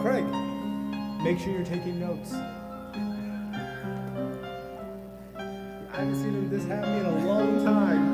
Craig, make sure you're taking notes. I haven't seen him this happy in a long time.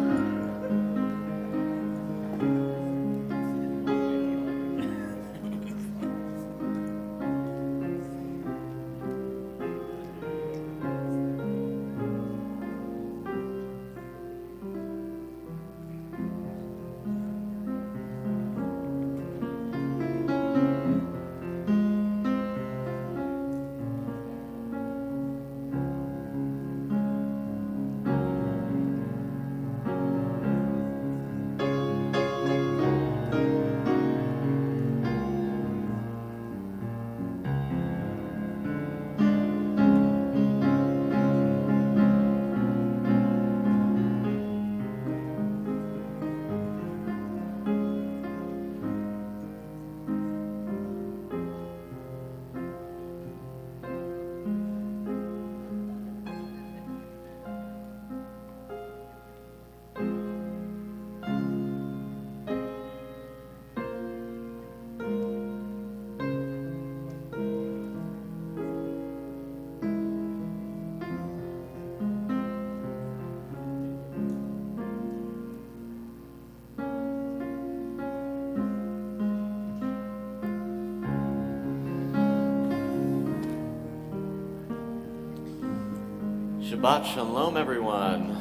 Shabbat Shalom, everyone.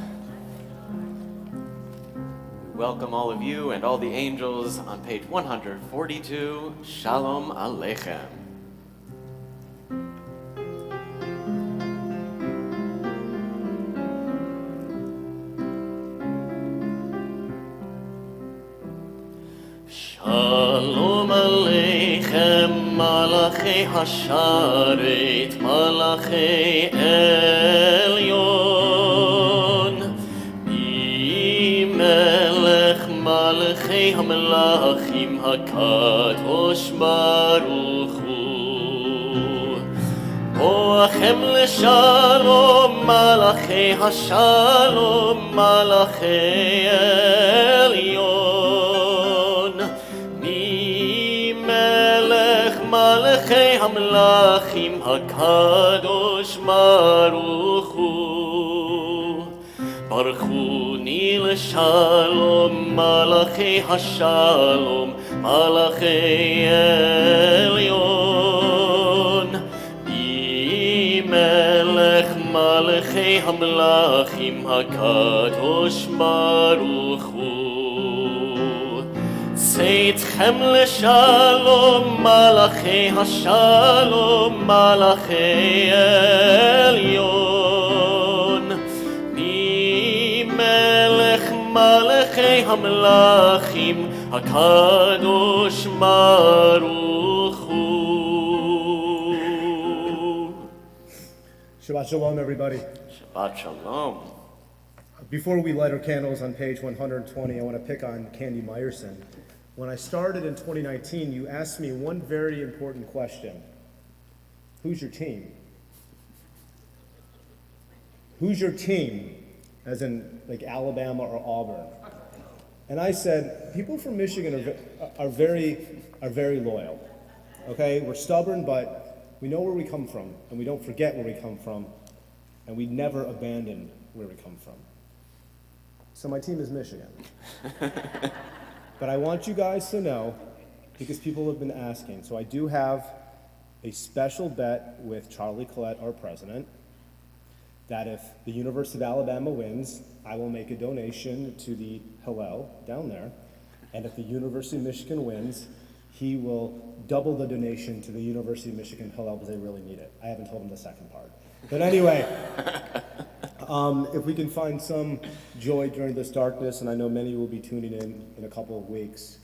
We welcome all of you and all the angels on page 142. Shalom Aleichem. Shalom Aleichem, Malachei Hasharet, Malachei Elyon, Melech Malachei HaMelachim HaKadosh Baruch Hu, Boachem L'Shalom, Malachei HaShalom, Malachei Elyon, Melech Malachei HaMelachim HaKadosh Baruch Hu, Baruchuni L'Shalom, Malachei HaShalom, Malachei Elyon, Melech Malachei HaMelachim HaKadosh Baruch Hu, Seitchem L'Shalom, Malachei HaShalom, Malachei Elyon, Melech Malachei HaMelachim HaKadosh Baruch Hu. Shabbat Shalom, everybody. Shabbat Shalom. Before we light our candles on page 120, I want to pick on Candy Meyerson. When I started in 2019, you asked me one very important question. Who's your team? Who's your team? As in like Alabama or Auburn. And I said, people from Michigan are very loyal. Okay, we're stubborn, but we know where we come from, and we don't forget where we come from, and we never abandon where we come from. So my team is Michigan. But I want you guys to know, because people have been asking, so I do have a special bet with Charlie Collette, our president, that if the University of Alabama wins, I will make a donation to the Hillel down there, and if the University of Michigan wins, he will double the donation to the University of Michigan Hillel because they really need it. I haven't told him the second part. But anyway, if we can find some joy during this darkness, and I know many will be tuning in a couple of weeks,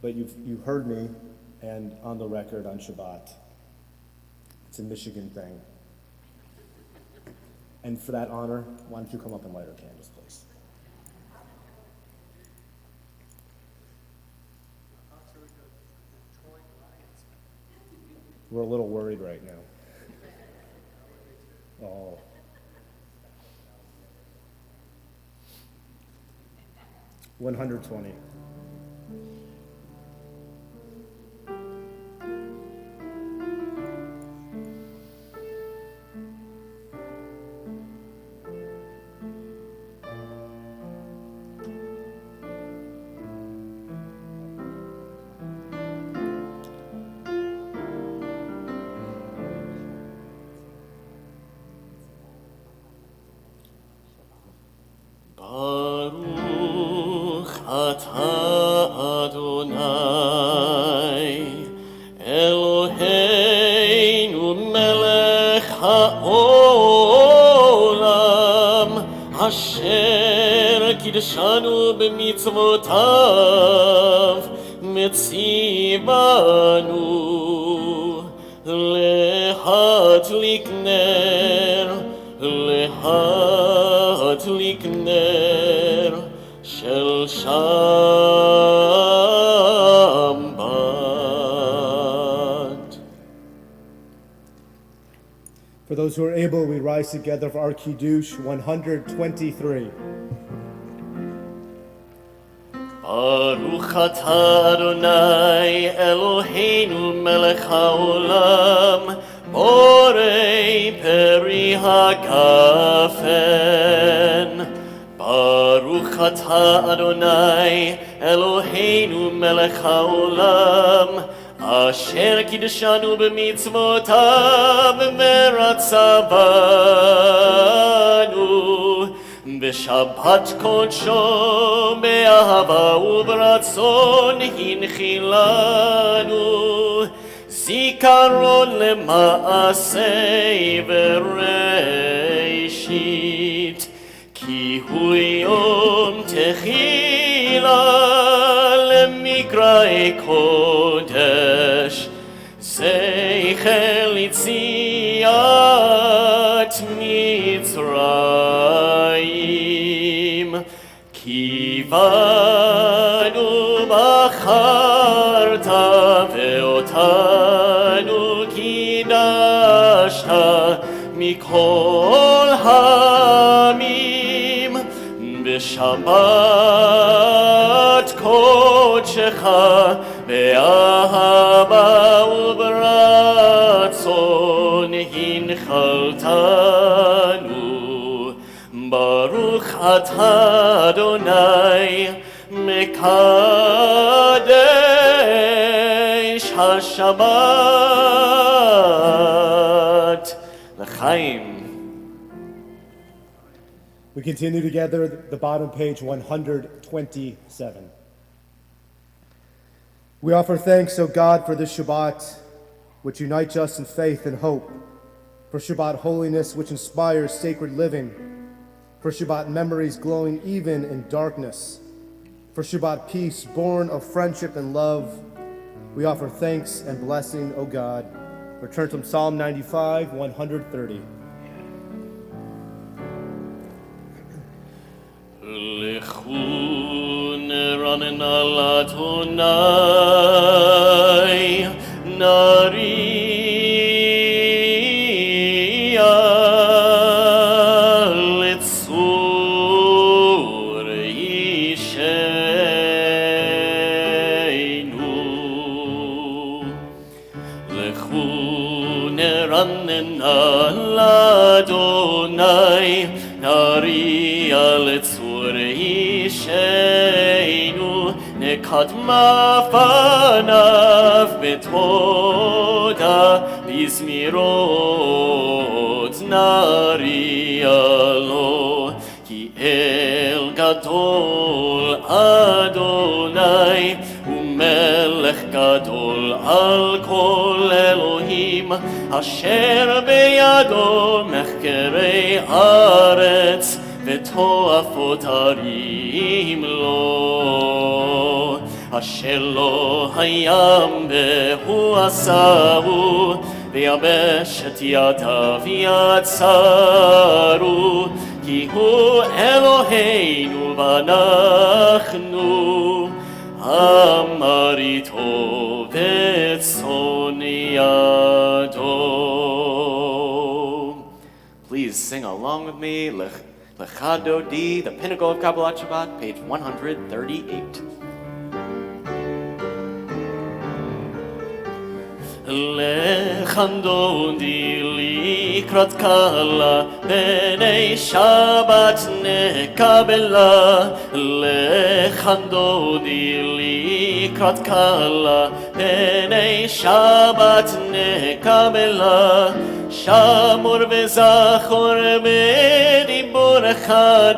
but you've heard me, and on the record on Shabbat, it's a Michigan thing. And for that honor, why don't you come up and light our candles, please? We're a little worried right now. Oh. $120. Eloheinu melech haolam, asher kidshanu b'mitzvotav, metzivanu lehadlik ner shel Shabbat. For those who are able, we rise together for our Kiddush 123. Baruch atah Adonai Eloheinu melech haolam, borei peri hagafen. Baruch atah Adonai Eloheinu melech haolam, asher kidshanu b'mitzvotav v'ratzavanu b'shabbat kodsho be'ahava u'b'ratzon hinchilanu zikaron lema'asei v'reishit ki hu yom techila lemikra'e kodesh zeichel yitziat Mitzrayim kivanu bacharta ve'otanu kidashta mikol hamim b'shabbat kodshecha be'ahava u'b'ratzon hinchaltanu. Baruch atah Adonai mekadesh haShabbat l'chaim. We continue together the bottom page 127. We offer thanks, O God, for this Shabbat, which unites us in faith and hope, for Shabbat holiness, which inspires sacred living, for Shabbat memories glowing even in darkness, for Shabbat peace born of friendship and love. We offer thanks and blessing, O God. Return to Psalm 95, 130. Lechu neranen al Adonai, nariya letzur yisheinu. Lechu neranen al Adonai, nariya letzur yisheinu. Nekadma fanav betoda bizmirot nariya lo, ki el gadol Adonai umelech gadol al kol Elohim asher beyado mechkerei haaretz v'to'afot harim lo, asher lo hayam behu asahu v'yabesh et yadav yatzaru, ki hu Eloheinu v'anachnu amarito v'etzon yado. Please sing along with me. Lecha Dodi, the pinnacle of Kabbalat Shabbat, page 138. Lechan Dodi likrat kala, b'nei Shabbat nekabela. Lechan Dodi likrat kala, b'nei Shabbat nekabela. Shamor v'zachor b'diborech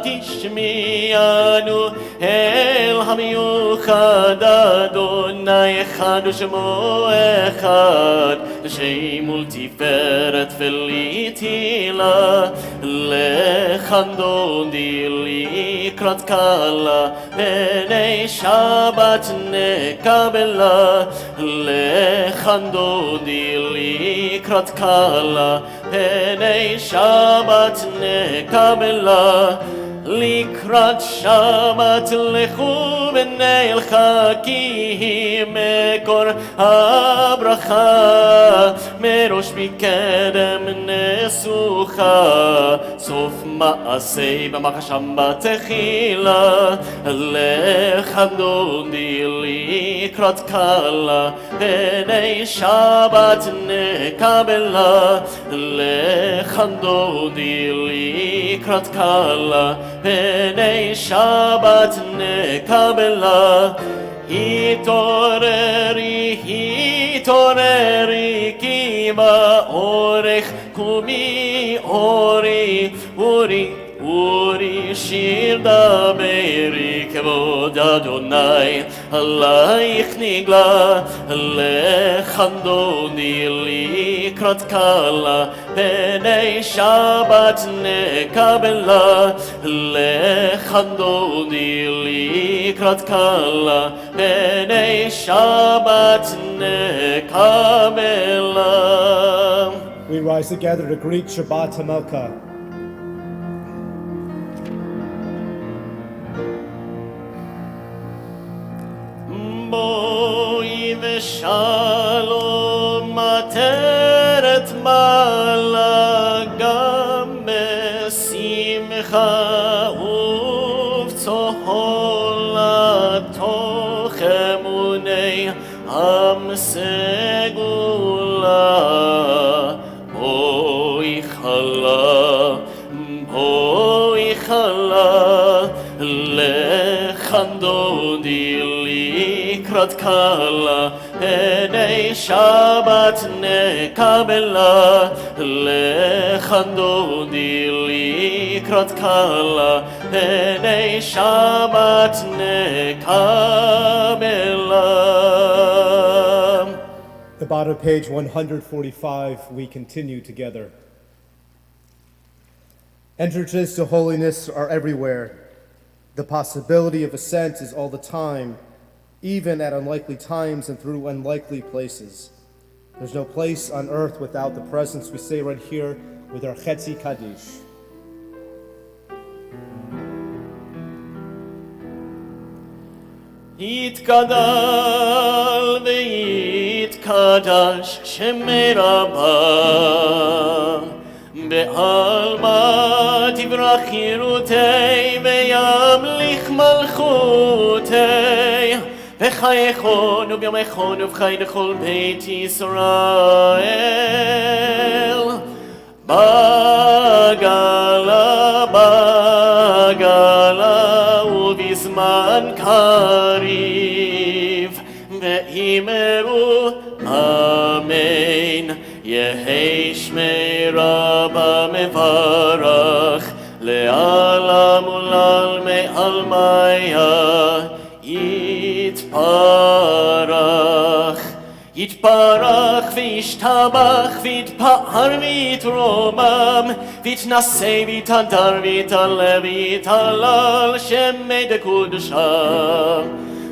תשמיענו אל המיוחד אדוני אחד ושמו אחד לשם ולתפארת ולתהילה לך דודי לקראת קלה בני שבת נקבלה לך דודי לקראת קלה בני שבת נקבלה לקראת שבת לכו ונלכה כי היא מקור הברכה מראש מקדם נסוכה סוף מעשה במחשם בתחילה לך דודי לקראת קלה בני שבת נקבלה לך דודי לקראת קלה בני שבת נקבלה התעוררי התעוררי כי באורך קומי אורי אורי אורי שיר דברי כבוד אדוני עלייך נגלה לך דודי לקראת קלה בני שבת נקבלה לך דודי לקראת קלה בני שבת נקבלה. We rise together to greet Shabbat Hamelka. בואי ושלום עטרת מעלה גם בשמחה ובצהלה תוך אמוני עם סגולה בואי חלה בואי חלה לך דודי לקראת קלה בני שבת נקבלה לך דודי לקראת קלה בני שבת נקבלה. The bottom of page 145, we continue together. Entrances to holiness are everywhere. The possibility of ascent is all the time, even at unlikely times and through unlikely places. There's no place on earth without the presence, we say right here with our Chetzi Kaddish. יתגדל ויתקדש שמי רבה בעלמא תברח חירותי וימליך מלכותי בחייכון וביומכון ובחי לכל בית ישראל בגלה בגלה ובזמן קריב ואמרו אמן יהי שמי רבה מברך לעלם ולעלמי עלמיה יתפרח יתפרח וישתבח ויתפאר ויתרומם ויתנשא ויתהדר ויתעלה ויתהלל שמי דקודשם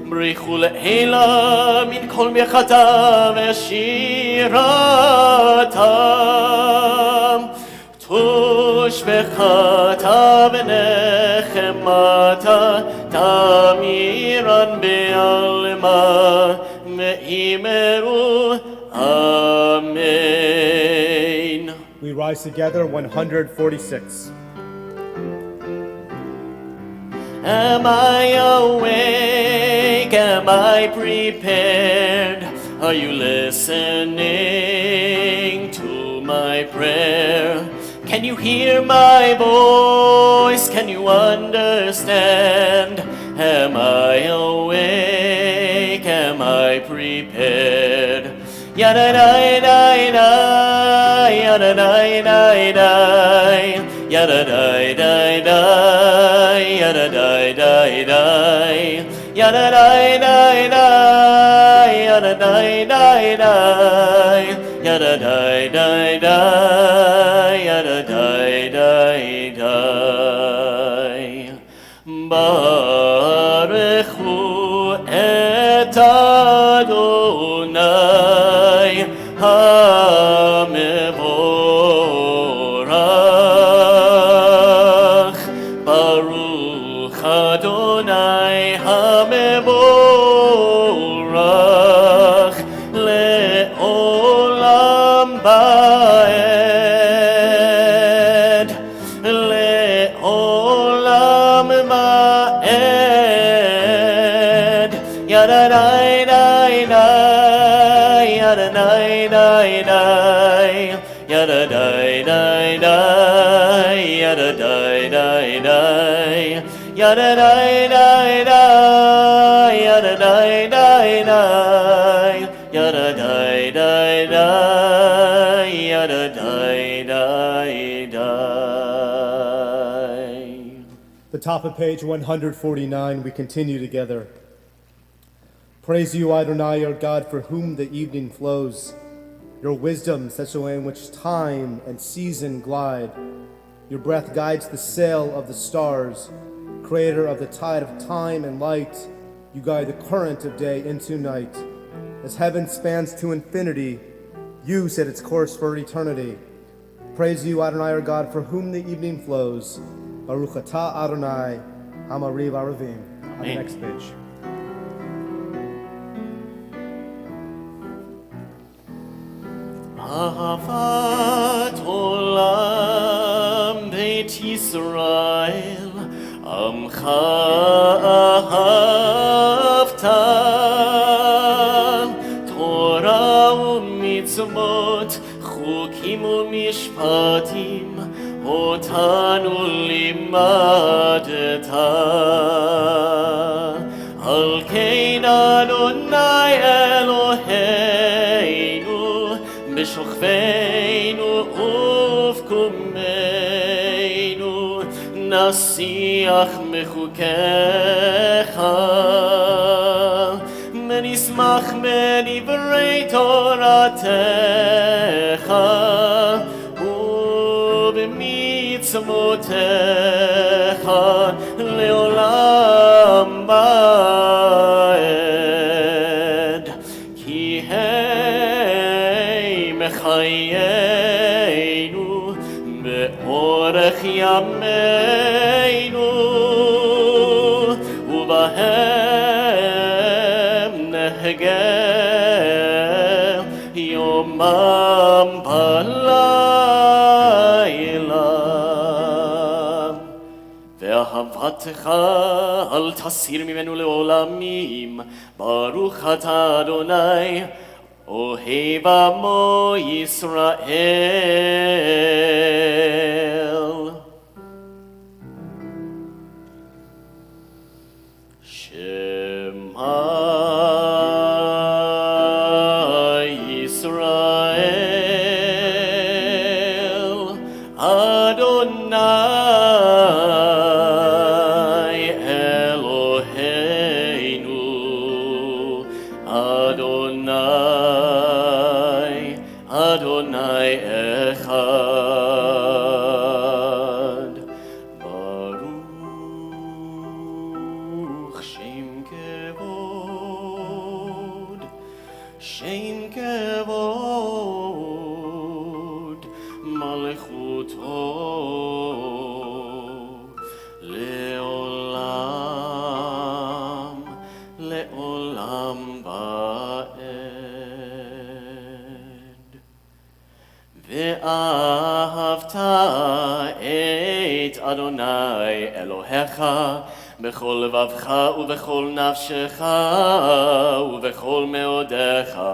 בריחו לעילה מן כל ברכתה ושירתם תושבחתה ונחמתה תמירן בעלמה ואמרו אמן. We rise together, 146. Am I awake? Am I prepared? Are you listening to my prayer? Can you hear my voice? Can you understand? Am I awake? Am I prepared? Yada-da-da-da, yada-da-da-da, Yada die die die, yada die die die, yada die die die, yada die die die, yada die die die, yada die die die. Baruch hu et Adonai HaMevorach. Baruch Adonai HaMevorach le'olam ba'ed, le'olam ba'ed. Yada dai dai dai, yada dai dai dai, yada dai dai dai, yada dai dai dai, yada dai dai dai, yada dai dai dai, yada dai dai dai, yada dai dai dai. The top of page 149, we continue together. Praise you, Adonai, our God, for whom the evening flows. Your wisdom, such a way in which time and season glide. Your breath guides the sail of the stars. Creator of the tide of time and light, you guide the current of day into night. As heaven spans to infinity, you set its course for eternity. Praise you, Adonai, our God, for whom the evening flows. Baruch atah Adonai, Hamariv Aravim. On the next page. Ahavat olam Beit Yisrael, Amcha ahavta, Torah u'mitzvot, Chukim u'mishpatim, Otanu limadeta. Al kein Adonai Eloheinu, B'shochveinu ufkumeinu, Nasiach mechukecha, Menismach medivrei Toratecha, Ub'mitzvotecha leolam ba'ed, Ki Chayenu be'orech yameinu, ubahem nehegeh yomam balayla. Ve'ahavatcha al tasir mimenu le'olamim, Baruch atah Adonai Ohev Amo Yisrael. Shema Yisrael, Adonai Eloheinu, Adonai Echad. Baruch Shem Kevod, Shem Kevod, Malechuto Leolam, Leolam Ba'ed. Ve'ahavta et Adonai Elohecha bechol levavcha ubechol nafshecha ubechol meodecha,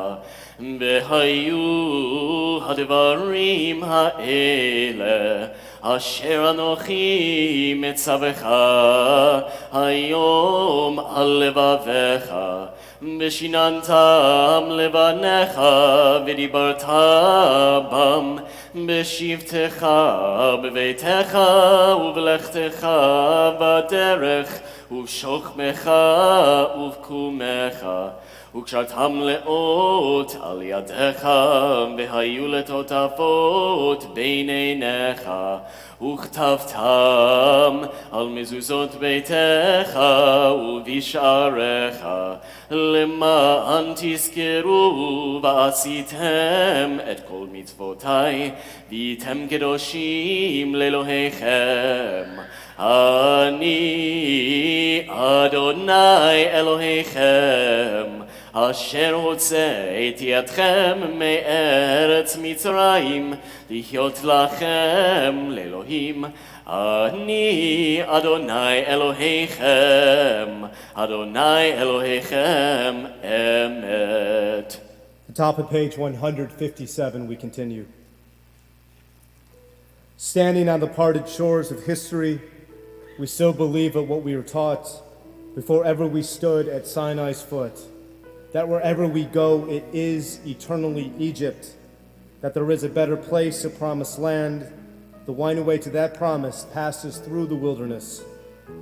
Behayu hadvarim ha'ele אשר אנוכי מצווך היום על לבביך, ושיננתם לבניך ודיברת בם בשבתך בביתך ובלכתך בדרך ובשוכבך ובקומך, וקשרתם לאות על ידיך, והיו לטוטפות בין עיניך, וכתבתם על מזוזות ביתך ובשעריך, למען תזכרו ועשיתם את כל מצוותי, והייתם קדושים לאלוהיכם. אני אדוני אלוהיכם, אשר הוצאתי אתכם מארץ מצרים, להיות לכם לאלוהים. אני אדוני אלוהיכם, אדוני אלוהיכם אמת. The top of page 157, we continue. Standing on the parted shores of history, we still believe in what we were taught before ever we stood at Sinai's foot, that wherever we go, it is eternally Egypt, that there is a better place, a promised land. The winding way to that promise passes through the wilderness.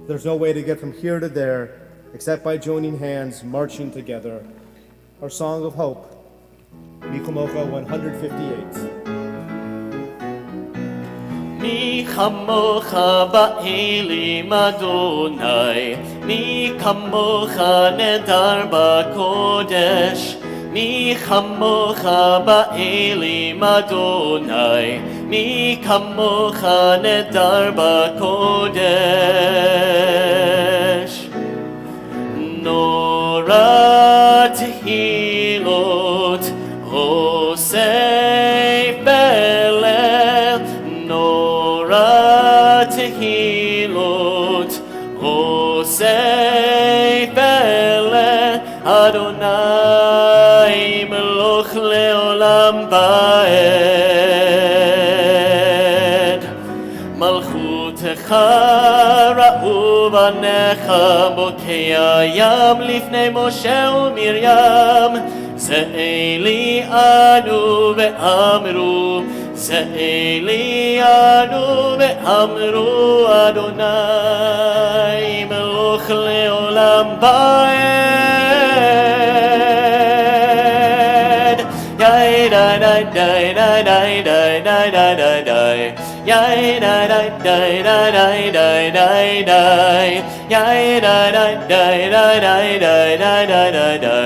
There's no way to get from here to there except by joining hands, marching together. Our song of hope, Mikomocha 158. מי כמוך באלים אדוני, מי כמוך נדר בקודש, מי כמוך באלים אדוני, מי כמוך נדר בקודש. נורא תהילות הוסף בלב, נורא תהילות הוסף בלב, אדוני מלוך לעולם ועד. מלכותך ראו בניך, בוקע ים לפני משה ומרים. זה אלי אנו ואמרו, זה אלי אנו ואמרו, אדוני מלוך לעולם ועד. די די די די די די די די די די די. Yai da da da da da da da da. Yai da da da da da da da da da da.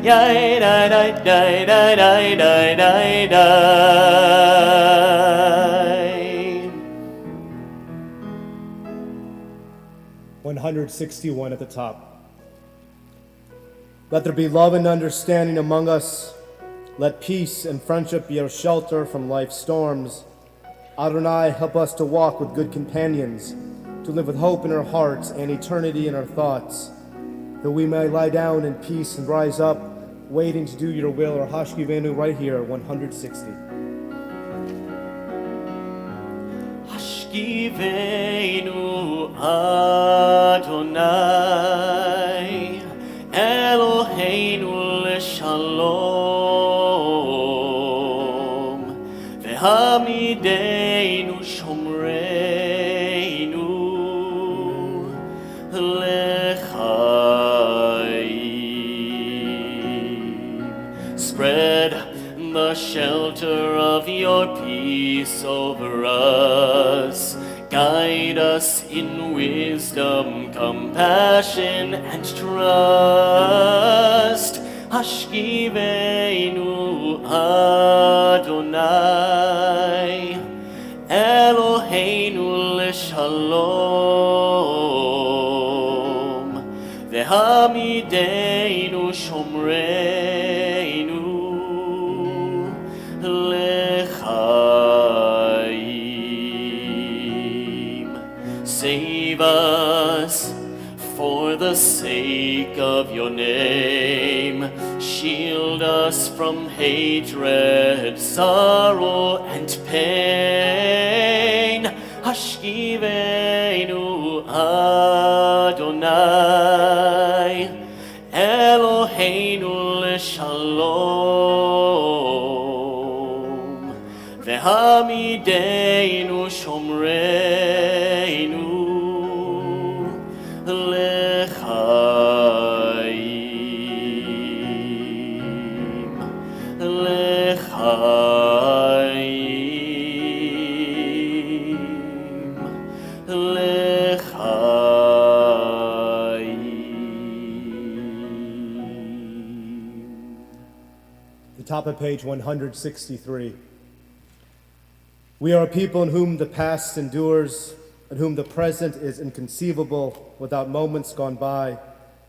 Yai da da da da da da da da. 161 at the top. Let there be love and understanding among us. Let peace and friendship be our shelter from life's storms. Adonai, help us to walk with good companions, to live with hope in our hearts and eternity in our thoughts, that we may lie down in peace and rise up, waiting to do your will, or Hashkivenu right here, 160. Hashkivenu Adonai, Eloheinu l'shalom, v'hamidenu shomreinu l'chaim. Spread the shelter of your peace over us. Guide us in wisdom, compassion, and trust. Hashkivenu Adonai, Eloheinu l'shalom, v'hamidenu shomreinu l'chaim. Save us for the sake of your name. Shield us from hatred, sorrow, and pain. השכיבנו אדוני אלוהינו לשלום והעמידנו שומרנו לחיים The top of page 163. We are a people in whom the past endures, in whom the present is inconceivable without moments gone by.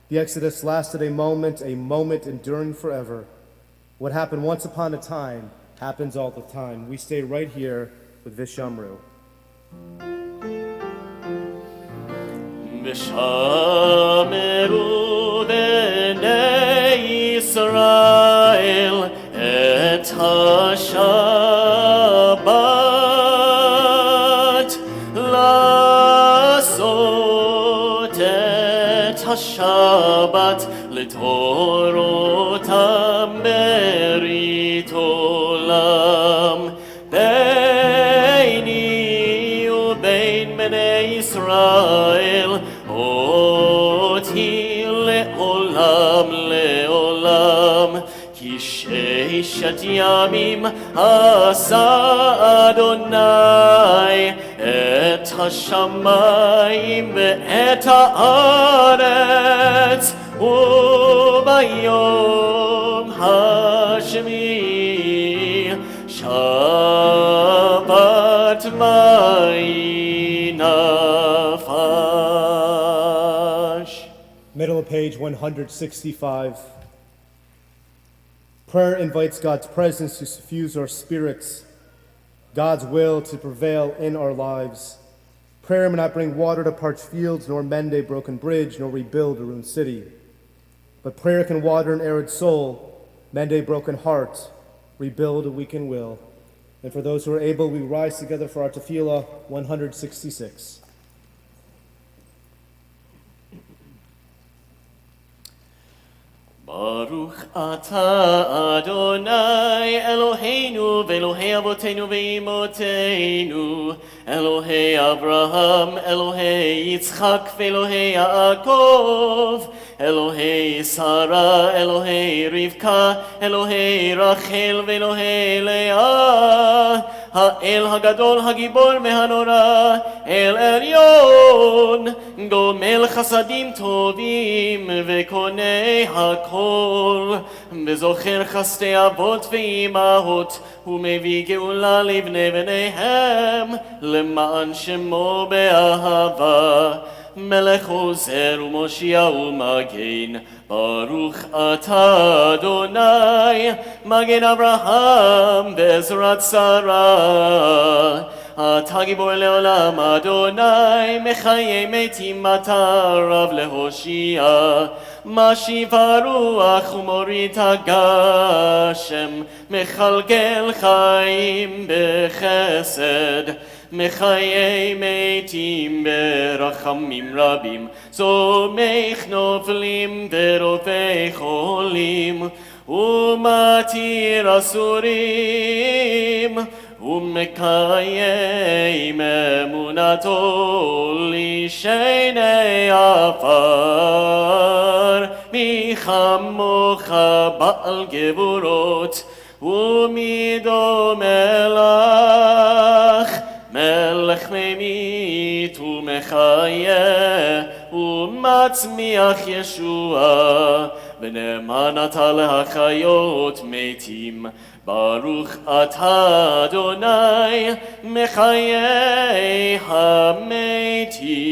The Exodus lasted a moment enduring forever. What happened once upon a time happens all the time. We stay right here with Vishamru. ושמרו בני ישראל את השבת לעשות את השבת לתורותם ברית עולם ביני ובין בני ישראל אותי לעולם לעולם כי ששת ימים עשה אדוני את השמיים ואת הארץ וביום השביעי שבת מי נפש. Middle of page 165. Prayer invites God's presence to suffuse our spirits, God's will to prevail in our lives. Prayer may not bring water to parched fields, nor mend a broken bridge, nor rebuild a ruined city. But prayer can water an arid soul, mend a broken heart, rebuild a weakened will. And for those who are able, we rise together for our tefillah 166. ברוך אתה אדוני אלוהינו ואלוהי אבותינו ואמותינו אלוהי אברהם אלוהי יצחק ואלוהי יעקב אלוהי שרה אלוהי רבקה אלוהי רחל ואלוהי לאה האל הגדול הגיבור והנורא אל עליון גומל חסדים טובים וקונה הכל וזוכר חסדי אבות ואימהות ומביא גאולה לבני בניהם למען שמו באהבה מלך עוזר ומושיע ומגן ברוך אתה אדוני מגן אברהם בעזרת שרה אתה גיבור לעולם אדוני מחיי מתים אתה רב להושיע משיב הרוח ומוריד הגשם מכלכל חיים בחסד מחיי מתים ברחמים רבים צומח נופלים ורופא חולים ומתיר אסורים ומקיים אמונתו לשני עפר מי כמוך בעל גבורות ומי דומה לך מלך ממית ומחיה ומצמיח ישועה ונאמן אתה להחיות מתים ברוך אתה אדוני מחיי המתים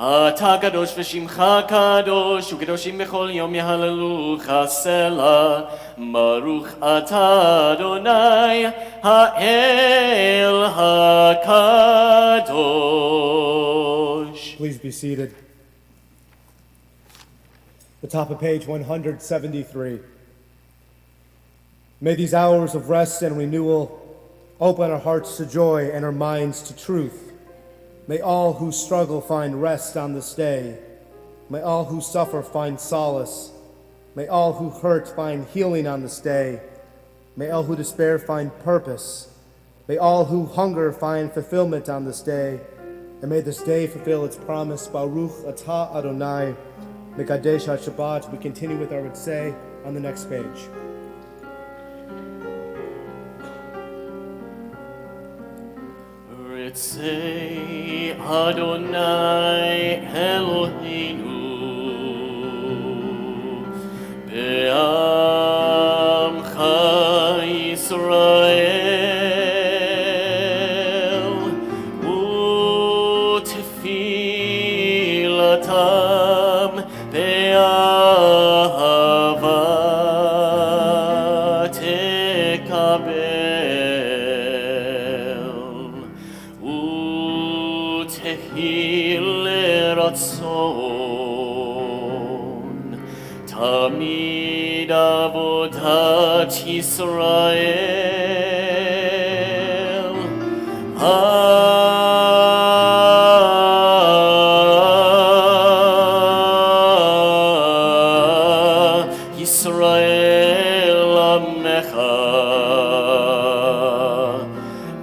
אתה קדוש ושמך קדוש וקדושים בכל יום יהללוך סלה ברוך אתה אדוני האל הקדוש. Please be seated. The top of page 173. May these hours of rest and renewal Open our hearts to joy and our minds to truth. May all who struggle find rest on this day. May all who suffer find solace. May all who hurt find healing on this day. May all who despair find purpose. May all who hunger find fulfillment on this day. And may this day fulfill its promise. Baruch atah Adonai, Mekadesh HaShabbat. We continue with our Ritzeh on the next page. Ritzei Adonai Eloheinu Be'amcha Yisrael U'tefilatam be'ahava tekabel U'tehil le'ratzon Tamid avodat Yisrael Yisrael amecha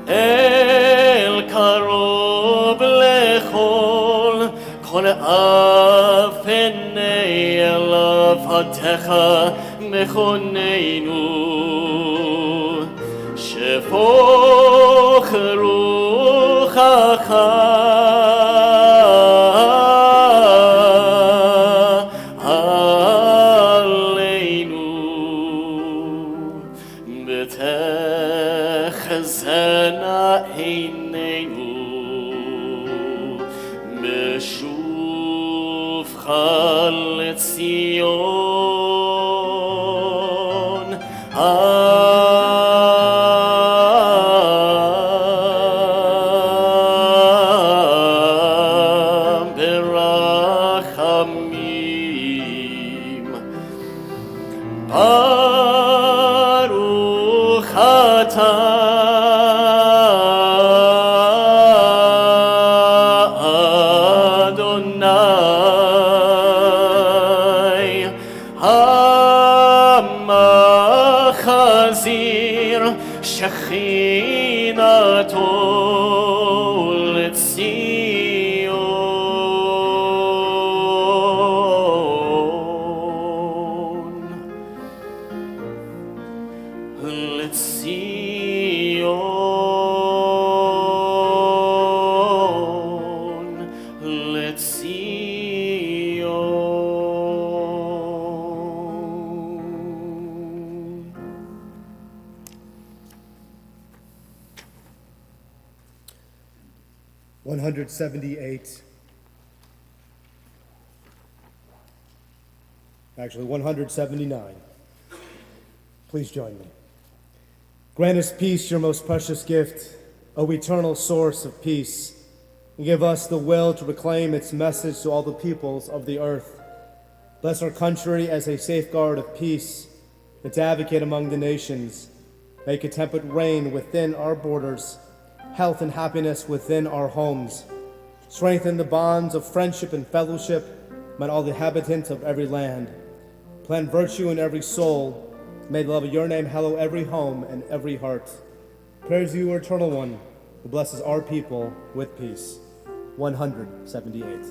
El karov lechol kol afenei elavatecha mechoneinu shefoch ruchacha aleinu betechzena eineinu meshuvcha letzion berachamim Baruch atah Adonai Hamachazir Shechinato Letzion 178. Actually, 179. Please join me. Grant us peace, your most precious gift, O eternal source of peace, and give us the will to proclaim its message to all the peoples of the earth. Bless our country as a safeguard of peace, its advocate among the nations. Make a temperate reign within our borders, health and happiness within our homes. Strengthen the bonds of friendship and fellowship among all the inhabitants of every land. Plant virtue in every soul. May the love of your name hallow every home and every heart. Praise you, Eternal One, who blesses our people with peace. 178.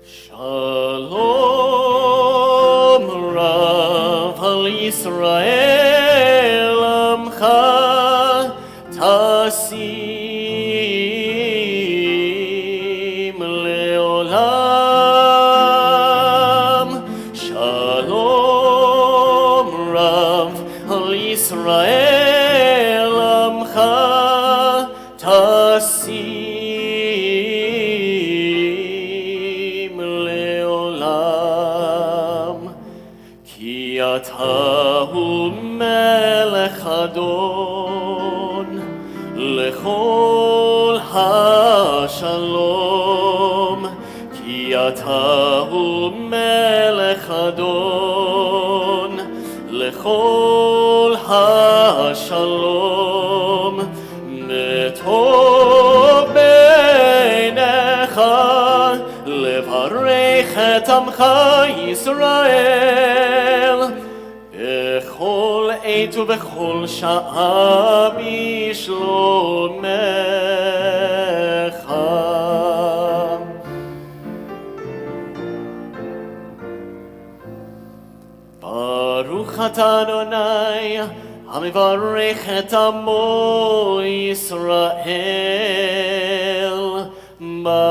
Shalom Rav al Yisrael Amcha Tasim Leolam. Shalom Rav al Yisrael Amcha Tasim Leolam. Ki atahu melech adon lechol hashalom. Ki atahu melech adon לכל השלום בטוב בעיניך לברך את עמך ישראל בכל עת ובכל שעה בשלומך. ברוך אתה אדוני המברך את עמו ישראל בשלום.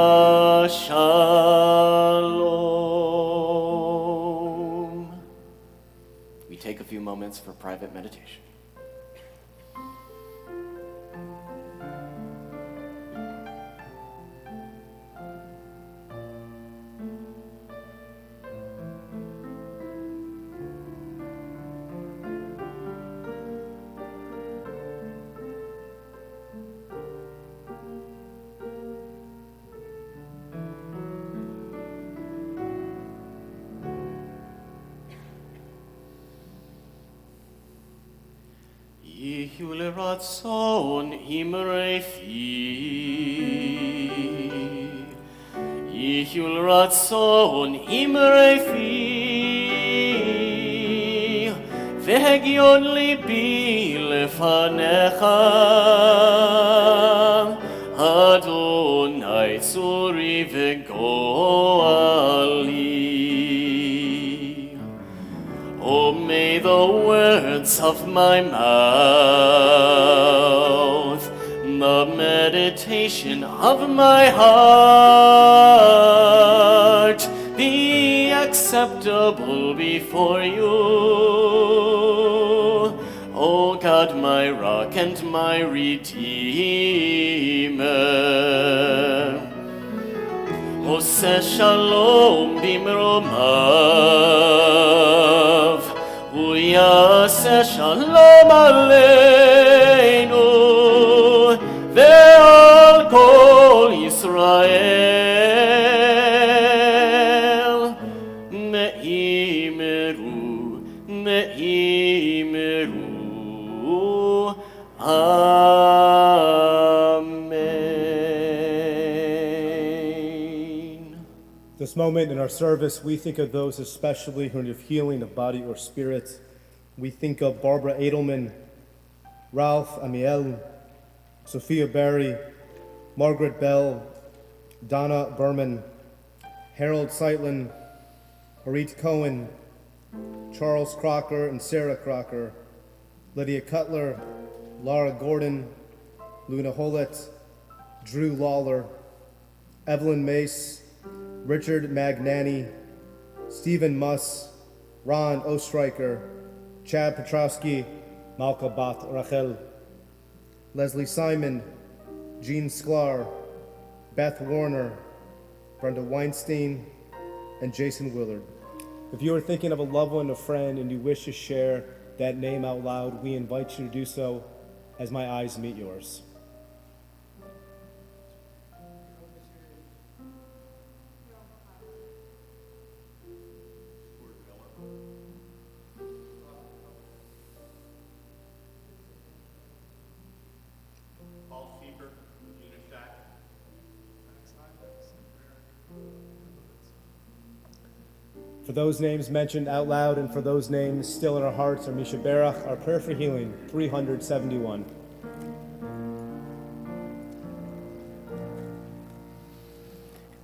We take a few moments for private meditation. יהיו לרצון אמרי פי, יהיו לרצון אמרי פי, והגיון ליבי לפניך, אדוני צורי וגואלי. Oh, may the words of my mouth, the meditation of my heart be acceptable before you. O God, my rock and my redeemer. עושה שלום במרומיו, הוא יעשה שלום עלינו ועל כל ישראל. מאמרו, מאמרו, This moment in our service, we think of those especially who need healing of body or spirit. We think of Barbara Edelman, Ralph Amiel, Sophia Barry, Margaret Bell, Donna Berman, Harold Seitlin, Harit Cohen, Charles Crocker and Sarah Crocker, Lydia Cutler, Laura Gordon, Luna Hollett, Drew Lawler, Evelyn Mace, Richard Magnani, Stephen Muss, Ron Ostreicher, Chad Petrowski, Malka Bat Rachel, Leslie Simon, Jean Sklar, Beth Warner, Brenda Weinstein, and Jason Willard. If you are thinking of a loved one, a friend, and you wish to share that name out loud, we invite you to do so as my eyes meet yours. For those names mentioned out loud and for those names still in our hearts, our Misha Berach, our prayer for healing, 371.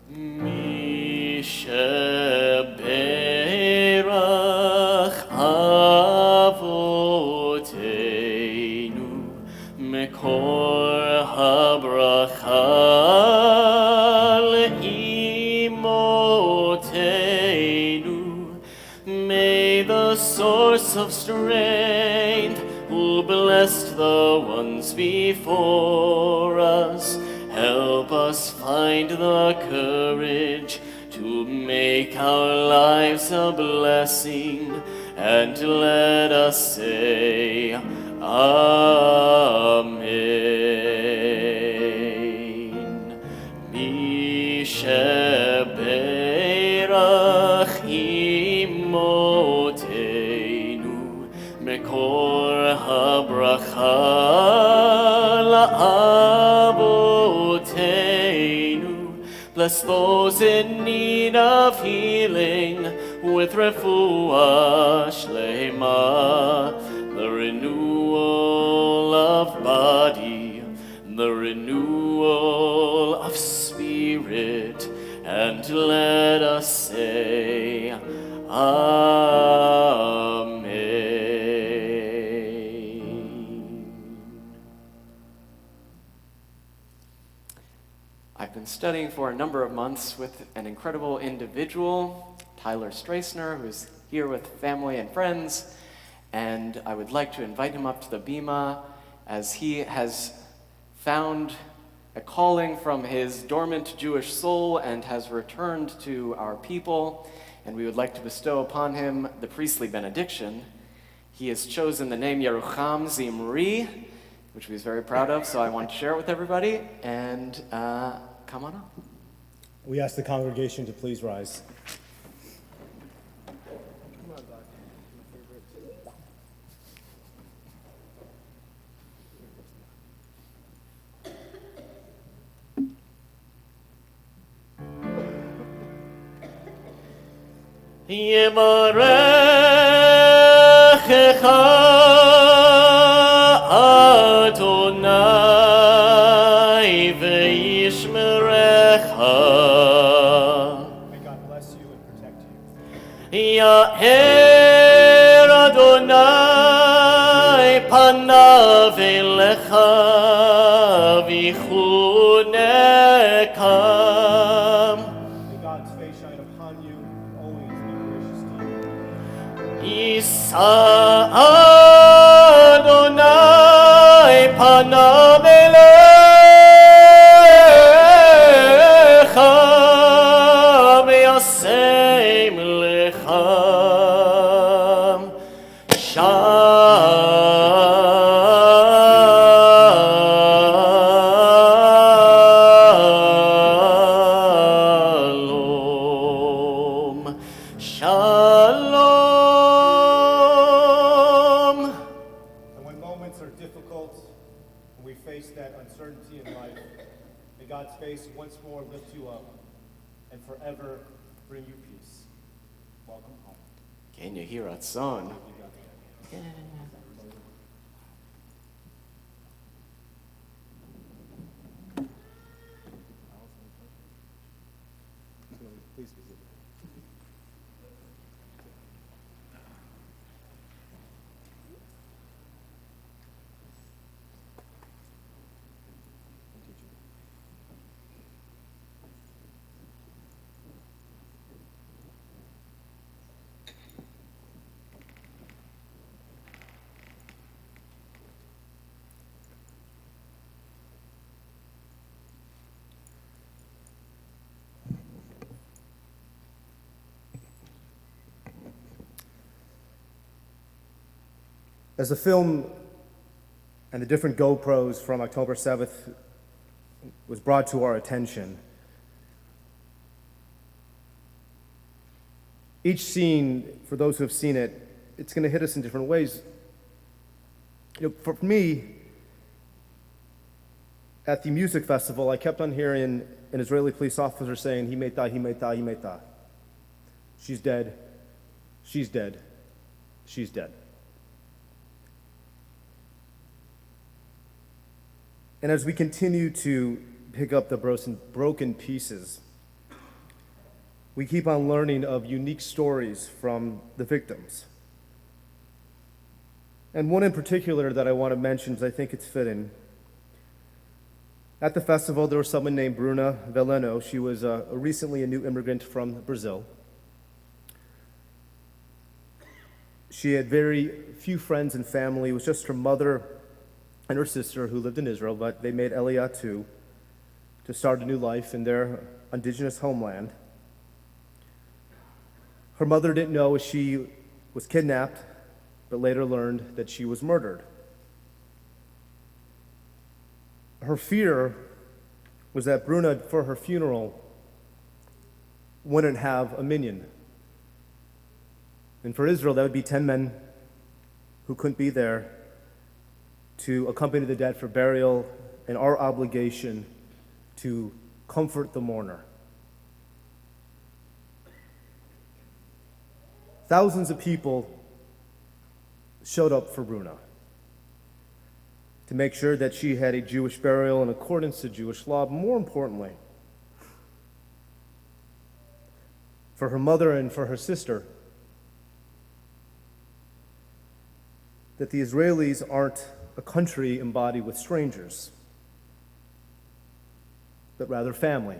Misha Berach Avoteinu Mekor HaBracha source of strength, who blessed the ones before us, help us find the courage to make our lives a blessing, and let us say, Amen. Misha Berach Imotenu מקור הברכה לאבותינו. Bless those in need of healing with refuah shlema, the renewal of body, the renewal of spirit, and let us say, Amen. I've been studying for a number of months with an incredible individual, Tyler Strassner, who's here with family and friends, and I would like to invite him up to the bima as he has found a calling from his dormant Jewish soul and has returned to our people, and we would like to bestow upon him the priestly benediction. He has chosen the name Yerucham Zimri, which he's very proud of, so I want to share it with everybody, and come on up. We ask the congregation to please rise. Yevarechecha Adonai ve'yishmerecha. May God bless you and protect you. Ya'er Adonai panav elecha v'chuneka. May God's face shine upon you and always be gracious to you. Yisa Adonai panav elecha v'yasem lecha Shalom. Shalom. And when moments are difficult and we face that uncertainty in life, may God's face once more lift you up and forever bring you peace. Welcome home. Ken Yehiratzon. Please be seated. As the film and the different GoPros from October 7th was brought to our attention, each scene, for those who have seen it, it's going to hit us in different ways. For me, at the music festival, I kept on hearing an Israeli police officer saying, "Himeta, himeta, himeta." She's dead. She's dead. She's dead. And as we continue to pick up the broken pieces, we keep on learning of unique stories from the victims. And one in particular that I want to mention, because I think it's fitting. At the festival, there was someone named Bruna Veleno. She was recently a new immigrant from Brazil. She had very few friends and family. It was just her mother and her sister who lived in Israel, but they made Aliyah to start a new life in their indigenous homeland. Her mother didn't know she was kidnapped, but later learned that she was murdered. Her fear was that Bruna, for her funeral, wouldn't have a minyan. And for Israel, that would be 10 men who couldn't be there to accompany the dead for burial, and our obligation to comfort the mourner. Thousands of people showed up for Bruna to make sure that she had a Jewish burial in accordance to Jewish law, but more importantly, for her mother and for her sister, that the Israelis aren't a country embodied with strangers, but rather family.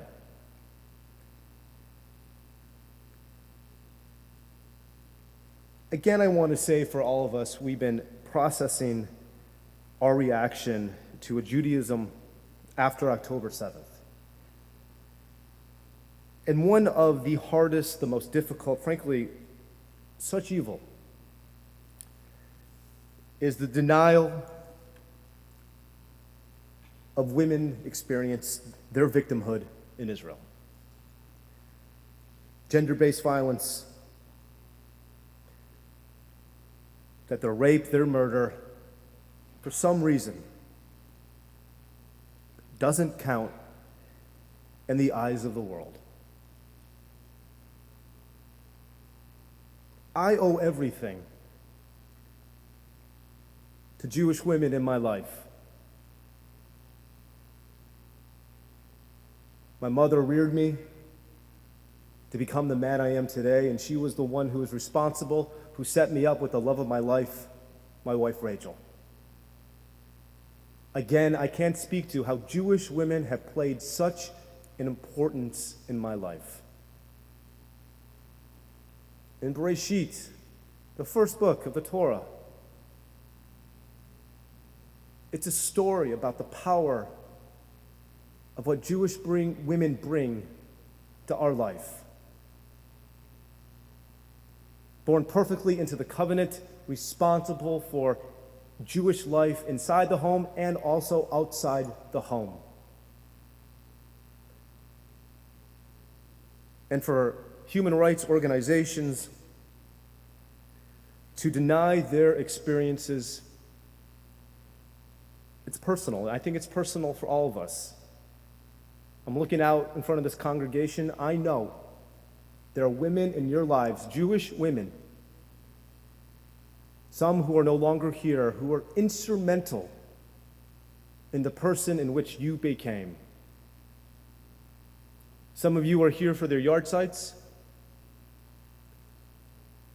Again, I want to say for all of us, we've been processing our reaction to a Judaism after October 7th. And one of the hardest, the most difficult, frankly, such evil, is the denial of women experience their victimhood in Israel. Gender-based violence, that their rape, their murder, for some reason, doesn't count in the eyes of the world. I owe everything to Jewish women in my life. My mother reared me to become the man I am today, and she was the one who was responsible, who set me up with the love of my life, my wife Rachel. Again, I can't speak to how Jewish women have played such an importance in my life. In Bereshit, the first book of the Torah, it's a story about the power of what Jewish women bring to our life. Born perfectly into the covenant, responsible for Jewish life inside the home and also outside the home. And for human rights organizations to deny their experiences, it's personal. I think it's personal for all of us. I'm looking out in front of this congregation. I know there are women in your lives, Jewish women, some who are no longer here, who are instrumental in the person in which you became. Some of you are here for their yard sites.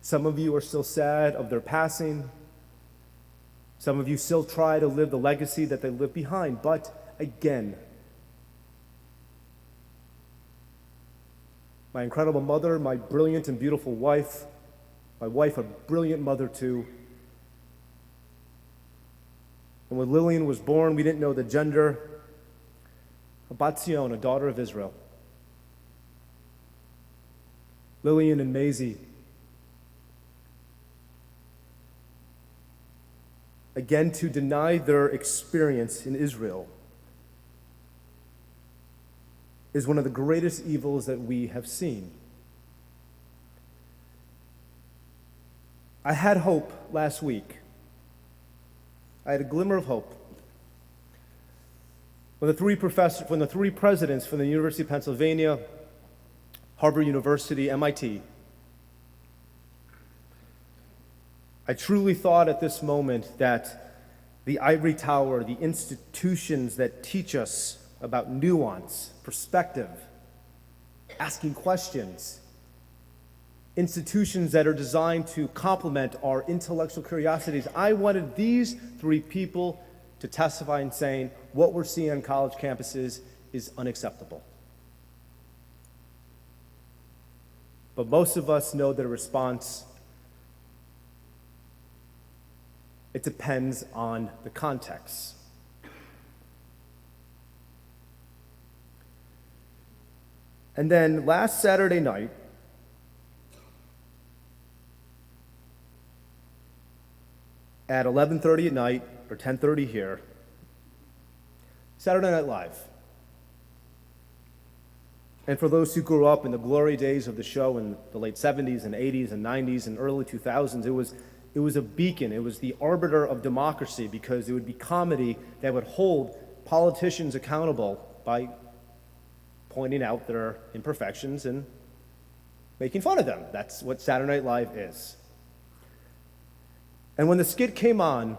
Some of you are still sad of their passing. Some of you still try to live the legacy that they left behind. But again, my incredible mother, my brilliant and beautiful wife, my wife a brilliant mother too. And when Lillian was born, we didn't know the gender. A Bat Zion, a daughter of Israel. Lillian and Maisie. Again, to deny their experience in Israel is one of the greatest evils that we have seen. I had hope last week. I had a glimmer of hope when the three presidents from the University of Pennsylvania, Harvard University, MIT, I truly thought at this moment that the ivory tower, the institutions that teach us about nuance, perspective, asking questions, institutions that are designed to complement our intellectual curiosities. I wanted these three people to testify in saying what we're seeing on college campuses is unacceptable. But most of us know their response. It depends on the context. And then last Saturday night, at 11:30 at night, or 10:30 here, Saturday Night Live. And for those who grew up in the glory days of the show in the late 70s and 80s and 90s and early 2000s, it was a beacon. It was the arbiter of democracy because it would be comedy that would hold politicians accountable by pointing out their imperfections and making fun of them. That's what Saturday Night Live is. And when the skit came on,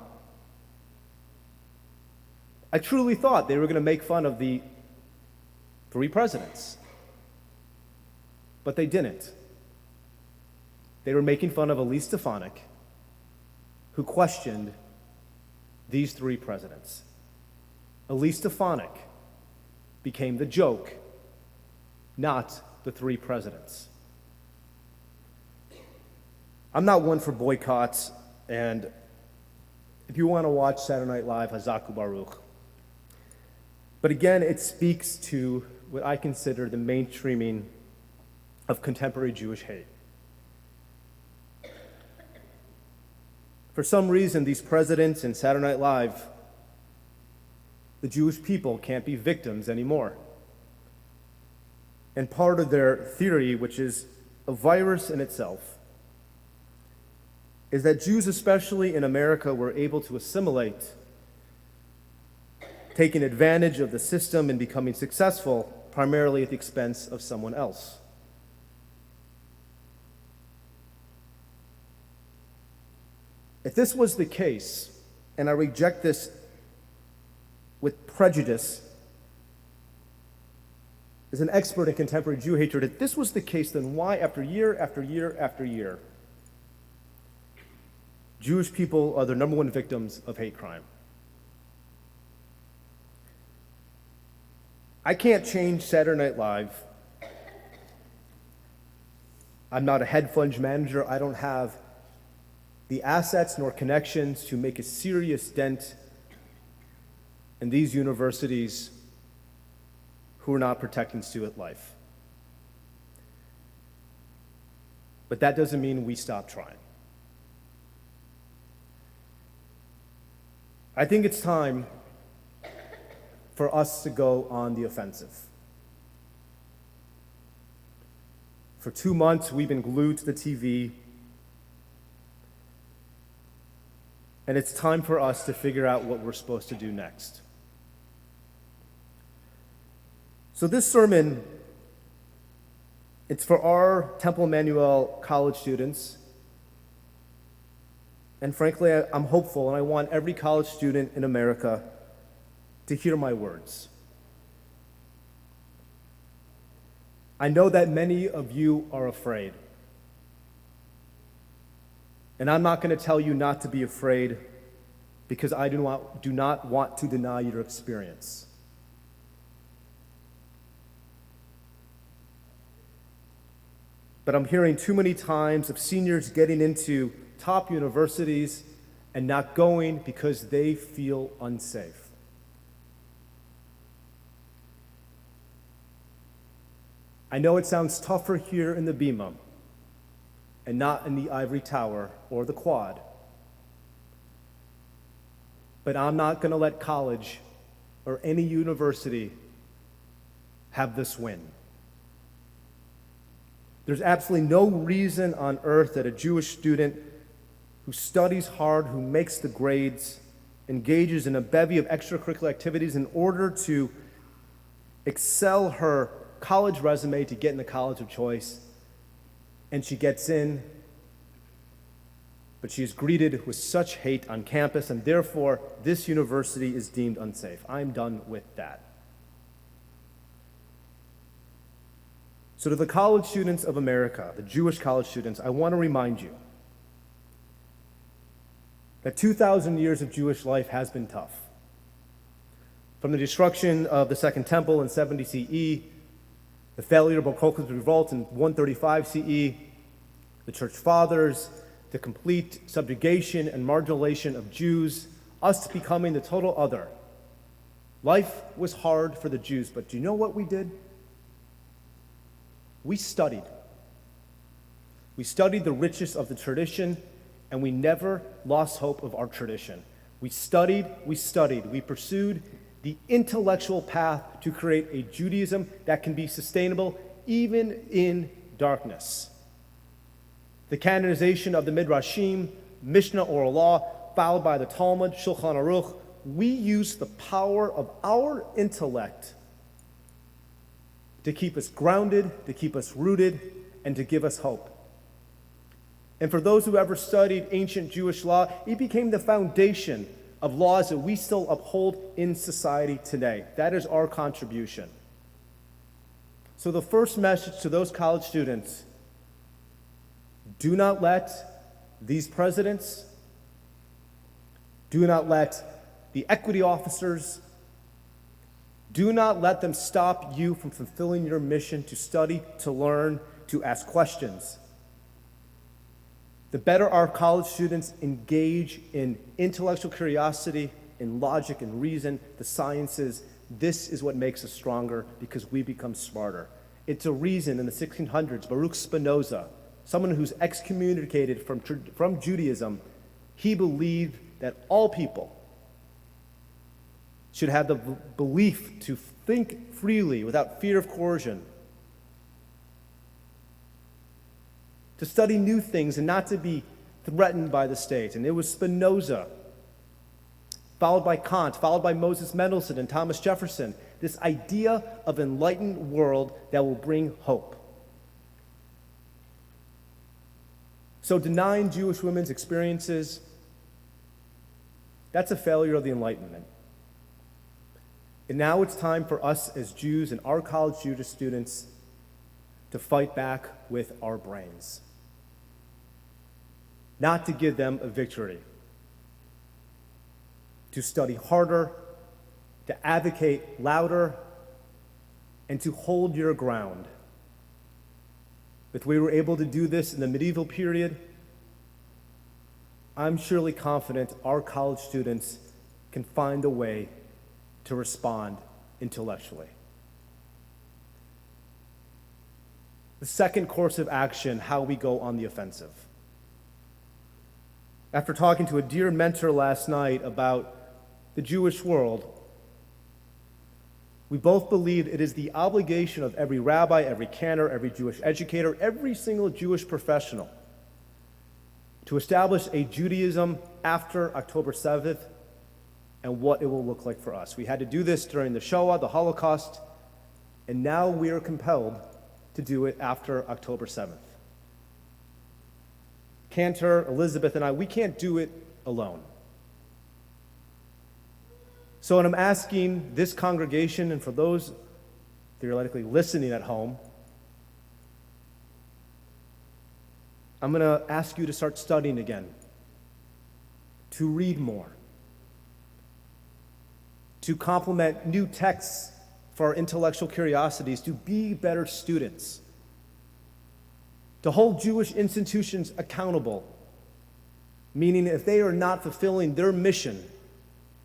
I truly thought they were going to make fun of the 3 presidents. But they didn't. They were making fun of Elise Stefanik, who questioned these 3 presidents. Elise Stefanik became the joke, not the 3 presidents. I'm not one for boycotts, and if you want to watch Saturday Night Live, Hazaku Baruch. But again, it speaks to what I consider the mainstreaming of contemporary Jewish hate. For some reason, these presidents in Saturday Night Live, the Jewish people can't be victims anymore. And part of their theory, which is a virus in itself, is that Jews, especially in America, were able to assimilate, taking advantage of the system and becoming successful, primarily at the expense of someone else. If this was the case, and I reject this with prejudice, as an expert in contemporary Jew hatred, if this was the case, then why, after year after year after year, Jewish people are the number 1 victims of hate crime? I can't change Saturday Night Live. I'm not a hedge fund manager. I don't have the assets nor connections to make a serious dent in these universities who are not protecting student life. But that doesn't mean we stop trying. I think it's time for us to go on the offensive. For 2 months, we've been glued to the TV, and it's time for us to figure out what we're supposed to do next. So this sermon, it's for our Temple Emanu-El college students. And frankly, I'm hopeful, and I want every college student in America to hear my words. I know that many of you are afraid. And I'm not going to tell you not to be afraid because I do not want to deny your experience. But I'm hearing too many times of seniors getting into top universities and not going because they feel unsafe. I know it sounds tougher here in the Bima and not in the Ivory Tower or the Quad. But I'm not going to let college or any university have this win. There's absolutely no reason on earth that a Jewish student who studies hard, who makes the grades, engages in a bevy of extracurricular activities in order to excel her college resume to get in the college of choice, and she gets in, but she is greeted with such hate on campus, and therefore this university is deemed unsafe. I'm done with that. So to the college students of America, the Jewish college students, I want to remind you that 2,000 years of Jewish life has been tough. From the destruction of the Second Temple in 70 CE, the failure of Bar Kokhba's revolt in 135 CE, the Church Fathers, the complete subjugation and marginalization of Jews, us becoming the total other. Life was hard for the Jews, but do you know what we did? We studied. We studied the richness of the tradition, and we never lost hope of our tradition. We studied, we pursued the intellectual path to create a Judaism that can be sustainable even in darkness. The canonization of the Midrashim, Mishnah, oral law, followed by the Talmud, Shulchan Aruch. We use the power of our intellect to keep us grounded, to keep us rooted, and to give us hope. And for those who ever studied ancient Jewish law, it became the foundation of laws that we still uphold in society today. That is our contribution. So the first message to those college students: do not let these presidents, do not let the equity officers, do not let them stop you from fulfilling your mission to study, to learn, to ask questions. The better our college students engage in intellectual curiosity, in logic and reason, the sciences, this is what makes us stronger, because we become smarter. It's a reason in the 1600s, Baruch Spinoza, someone who's excommunicated from Judaism, he believed that all people should have the belief to think freely without fear of coercion, to study new things and not to be threatened by the state. And it was Spinoza, followed by Kant, followed by Moses Mendelssohn and Thomas Jefferson, this idea of an enlightened world that will bring hope. So denying Jewish women's experiences, that's a failure of the Enlightenment. And now it's time for us as Jews and our college Jewish students to fight back with our brains. Not to give them a victory. To study harder, to advocate louder, and to hold your ground. If we were able to do this in the medieval period, I'm surely confident our college students can find a way to respond intellectually. The second course of action, how we go on the offensive. After talking to a dear mentor last night about the Jewish world, we both believe it is the obligation of every rabbi, every cantor, every Jewish educator, every single Jewish professional to establish a Judaism after October 7th and what it will look like for us. We had to do this during the Shoah, the Holocaust, and now we are compelled to do it after October 7th. Cantor, Elizabeth, and I, we can't do it alone. So when I'm asking this congregation, and for those theoretically listening at home, I'm going to ask you to start studying again, to read more, to complement new texts for our intellectual curiosities, to be better students, to hold Jewish institutions accountable, meaning if they are not fulfilling their mission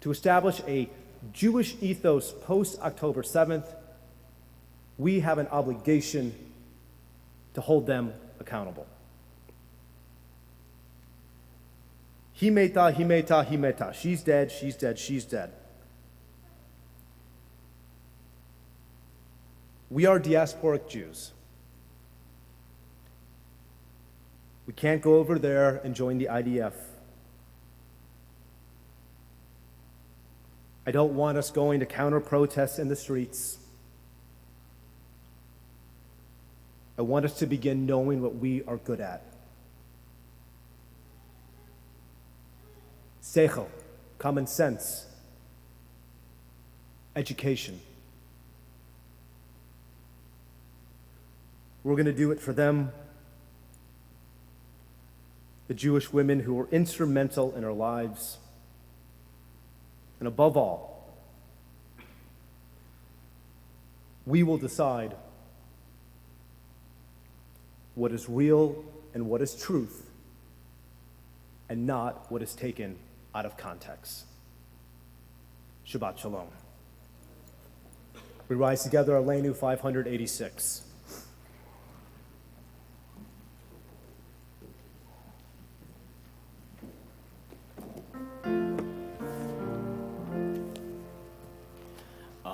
to establish a Jewish ethos post-October 7th, we have an obligation to hold them accountable. Himeta, himeta, himeta. She's dead, she's dead, she's dead. We are diasporic Jews. We can't go over there and join the IDF. I don't want us going to counter-protests in the streets. I want us to begin knowing what we are good at. Seichel, common sense, education. We're going to do it for them, the Jewish women who were instrumental in our lives. And above all, we will decide what is real and what is truth, and not what is taken out of context. Shabbat Shalom. We rise together, Aleinu 586.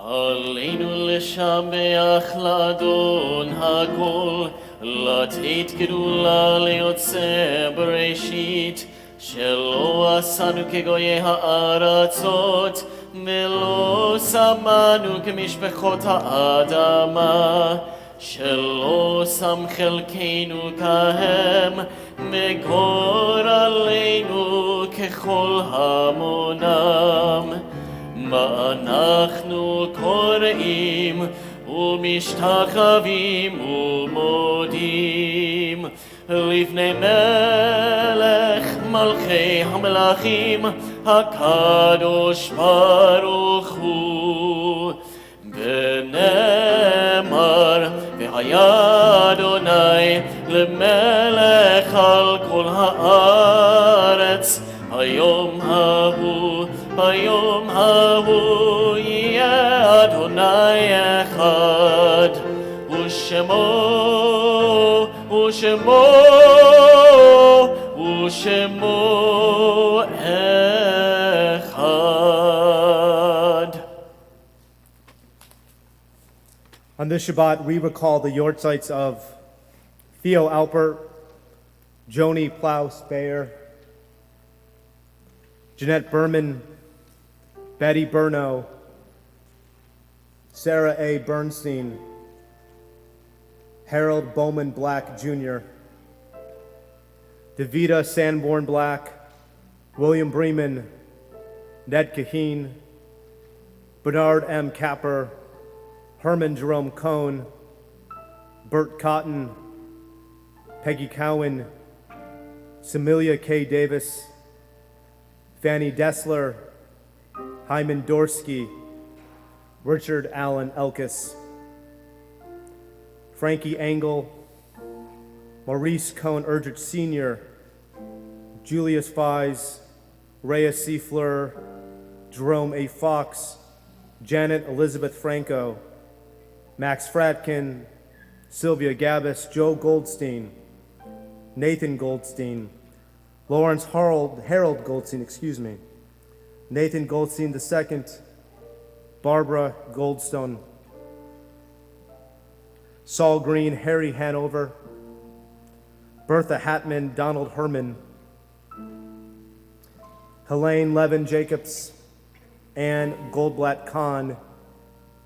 עלינו לשבח לאדון הכל, לתת גדולה ליוצא בראשית, שלא עשנו כגויי הארצות, ולא שמנו כמשפחות האדמה, שלא שם חלקנו כהם, וגורלנו ככל המונם. מה אנחנו קוראים ומשתחווים ומודים לפני מלך מלכי המלכים הקדוש ברוך הוא. ונאמר והיה אדוני למלך על כל הארץ, היום ההוא יהיה אדוני אחד, ושמו אחד. On this Shabbat, we recall the yortzites of Theo Alpert, Joni Plaus Bayer, Jeanette Berman, Betty Burno, Sarah A. Bernstein, Harold Bowman Black Jr., Davida Sanborn Black, William Bremen, Ned Kaheen, Bernard M. Capper, Herman Jerome Cohn, Bert Cotton, Peggy Cowan, Samilia K. Davis, Fanny Dessler, Hyman Dorsky, Richard Allen Elkis, Frankie Engel, Maurice Cohn Erdrich Sr., Julius Fies, Rhea C. Fleur, Jerome A. Fox, Janet Elizabeth Franco, Max Fratkin, Sylvia Gabbis, Joe Goldstein, Nathan Goldstein, Lawrence Harold Goldstein, Nathan Goldstein II, Barbara Goldstone, Saul Green, Harry Hanover, Bertha Hatman, Donald Herman, Helene Levin Jacobs, Anne Goldblatt Kahn,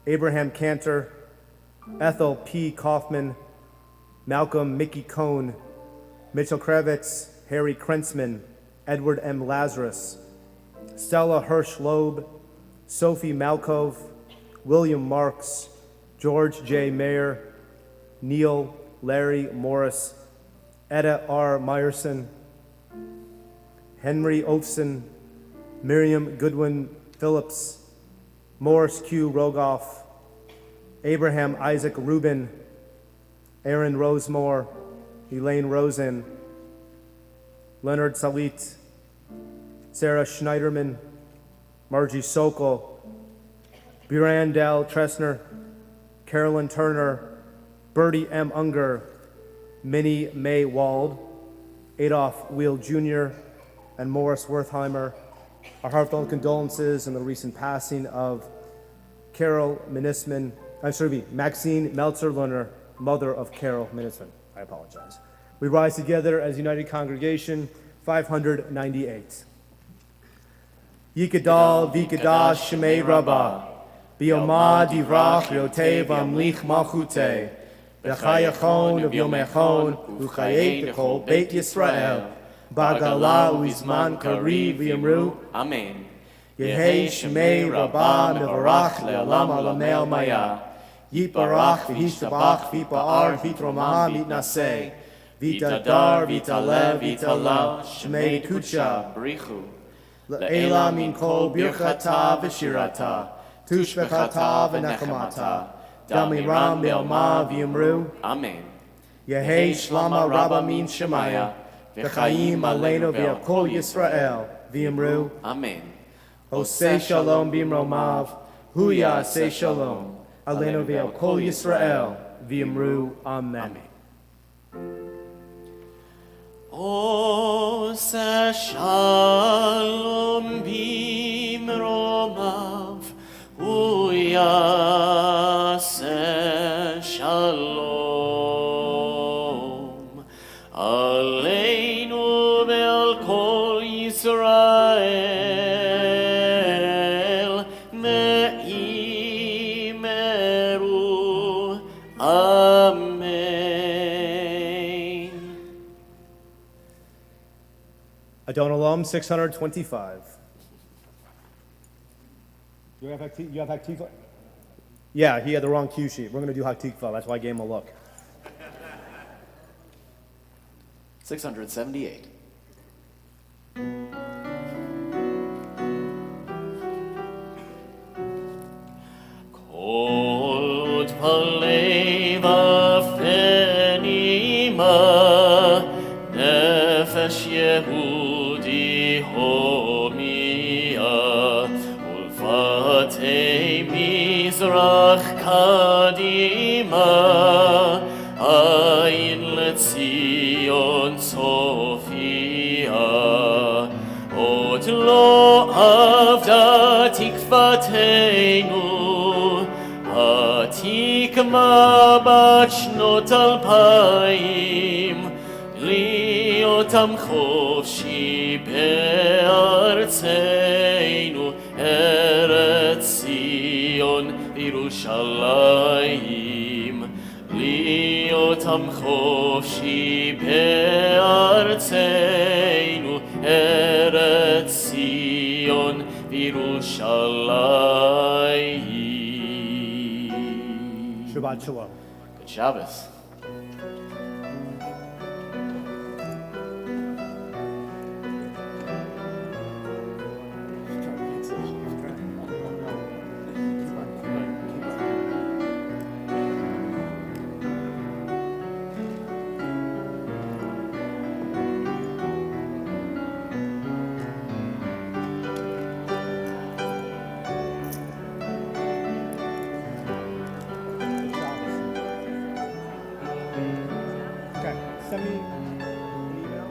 Abraham Cantor, Ethel P. Kaufman, Malcolm Mickey Cohn, Mitchell Kravitz, Harry Krentzman, Edward M. Lazarus, Stella Hirsch Loeb, Sophie Malkov, William Marks, George J. Mayer, Neil Larry Morris, Etta R. Meyerson, Henry Oafson, Miriam Goodwin Phillips, Morris Q. Rogoff, Abraham Isaac Rubin, Aaron Rosemore, Elaine Rosen, Leonard Salit, Sarah Schneiderman, Margie Sokol, Buran Dal Tressner, Carolyn Turner, Bertie M. Unger, Minnie May Wald, Adolph Weil Jr., and Morris Wertheimer. Our heartfelt condolences in the recent passing of Maxine Meltzer-Lerner, mother of Carol Minisman. I apologize. We rise together as United Congregation 598. Yikadal v'ikadash shemei Rabbah, biomad yivrach yotei v'amlich malchutei, b'chayachon v'yomechon u'chayei b'chol Beit Yisrael, b'agala u'izman kariv v'yamru, Amen. Yehei shemei Rabbah mevarach le'olam alamei al-maya, Yitbarach v'yishtabach v'yipa'ar v'yitromah mitnaseh, v'yitadar v'yitalev v'yitalal shemei kudsha, Brichu. Le'ela min kol birchata v'shirata, tushvechata v'nechamata, damiram be'alma v'yimru, Amen. Yehei shlama rabba min shemaya, v'chaim aleinu v'yakol Yisrael, v'yimru, Amen. Oseh shalom b'imromav, hu ya'aseh shalom, aleinu v'yakol Yisrael, v'yimru, Amen. Oseh shalom b'imromav, hu ya'aseh shalom, aleinu ve'al kol Psalm 625. You have Haktikva? Yeah, he had the wrong cue sheet. We're going to do Haktikva. That's why I gave him a look. 678. Kol palei v'fenima nefesh Yehudi homia ulfatei mizrach kadima ayin letzion sofia ot lo avda tikvateinu התקמה בת שנות 2000 להיותם חופשי בארצנו ארץ ציון וירושלים להיותם חופשי בארצנו ארץ ציון וירושלים. Shabbat Shalom. Good Shabbos. Okay, send me an email.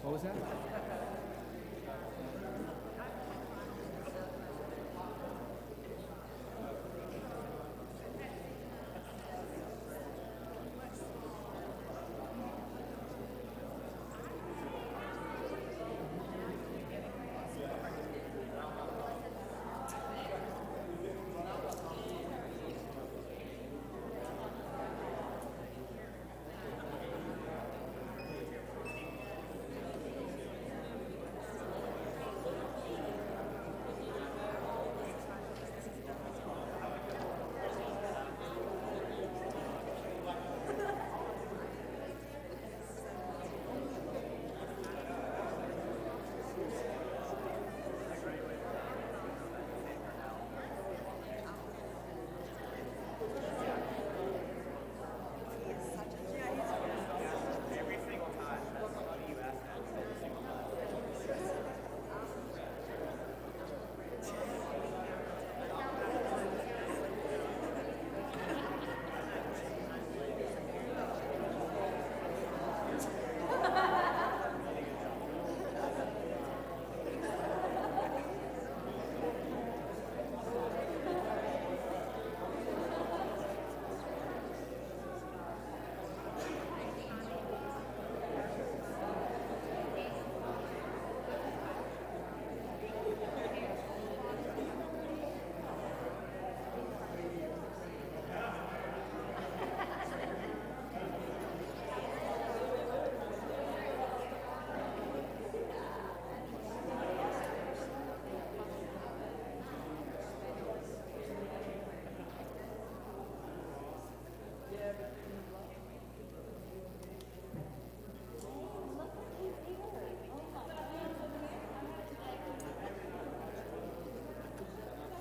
What was that?